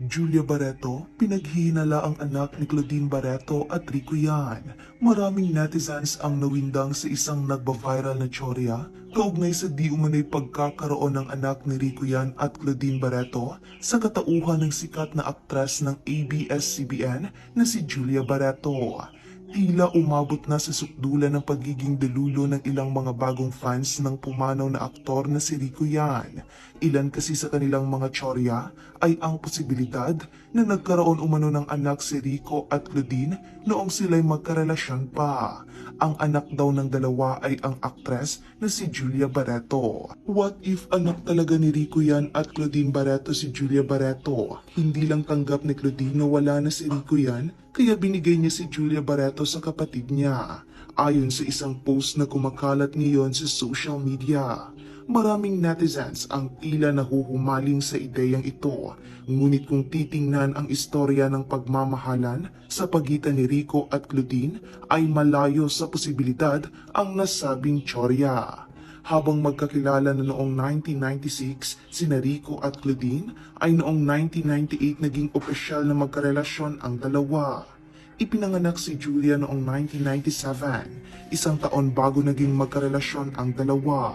Julia Barreto, pinaghihinala ang anak ni Claudine Barreto at Rico yan. Maraming netizens ang nawindang sa isang nagba-viral na tsorya kaugnay sa di umanay pagkakaroon ng anak ni Rico yan at Claudine Barreto sa katauhan ng sikat na aktres ng ABS-CBN na si Julia Barreto. Tila umabot na sa sukdulan ng pagiging delulo ng ilang mga bagong fans ng pumanaw na aktor na si Rico yan. Ilan kasi sa kanilang mga tsorya ay ang posibilidad na nagkaroon umano ng anak si Rico at Claudine noong sila'y magkarelasyon pa. Ang anak daw ng dalawa ay ang aktres na si Julia Barreto. What if anak talaga ni Rico yan at Claudine Barreto si Julia Barreto? Hindi lang tanggap ni Claudine na wala na si Rico yan, kaya binigay niya si Julia Barreto sa kapatid niya. Ayon sa isang post na kumakalat ngayon sa social media, maraming netizens ang tila nahuhumaling sa ideyang ito. Ngunit kung titingnan ang istorya ng pagmamahalan sa pagitan ni Rico at Claudine ay malayo sa posibilidad ang nasabing tsorya. Habang magkakilala na noong 1996 sina Rico at Claudine, ay noong 1998 naging opisyal na magkarelasyon ang dalawa. Ipinanganak si Julia noong 1997, isang taon bago naging magkarelasyon ang dalawa.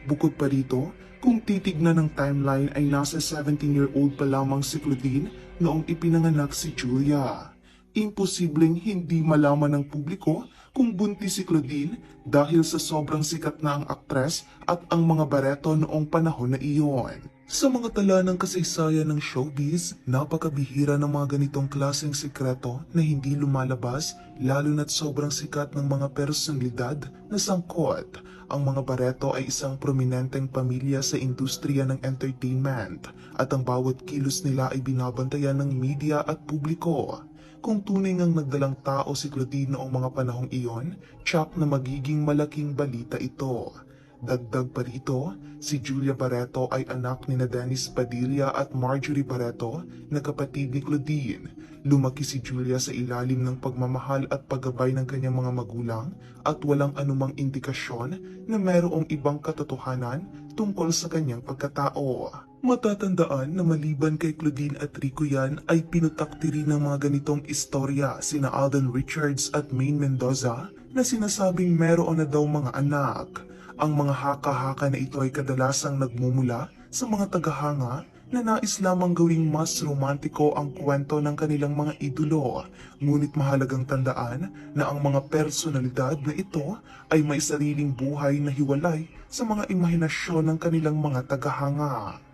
Bukod pa rito, kung titignan ng timeline ay nasa 17-year-old pa lamang si Claudine noong ipinanganak si Julia. Imposibleng hindi malaman ng publiko kung buntis si Claudine dahil sa sobrang sikat na ang aktres at ang mga Barreto noong panahon na iyon. Sa mga tala ng kasaysayan ng showbiz, napakabihira ng mga ganitong klaseng sikreto na hindi lumalabas lalo na't sobrang sikat ng mga personalidad na sangkot. Ang mga Barreto ay isang prominenteng pamilya sa industriya ng entertainment at ang bawat kilos nila ay binabantayan ng media at publiko. Kung tunay ngang nagdalang tao si Claudine noong mga panahong iyon, tsak na magiging malaking balita ito. Dagdag pa rito, si Julia Barreto ay anak ni Dennis Padilla at Marjorie Barreto na kapatid ni Claudine. Lumaki si Julia sa ilalim ng pagmamahal at paggabay ng kanyang mga magulang at walang anumang indikasyon na mayroong ibang katotohanan tungkol sa kanyang pagkatao. Matatandaan na maliban kay Claudine at Rico yan ay pinutakti rin ng mga ganitong istorya sina Alden Richards at Maine Mendoza na sinasabing meron na daw mga anak. Ang mga haka-haka na ito ay kadalasang nagmumula sa mga tagahanga na nais lamang gawing mas romantiko ang kwento ng kanilang mga idolo. Ngunit mahalagang tandaan na ang mga personalidad na ito ay may sariling buhay na hiwalay sa mga imahinasyon ng kanilang mga tagahanga.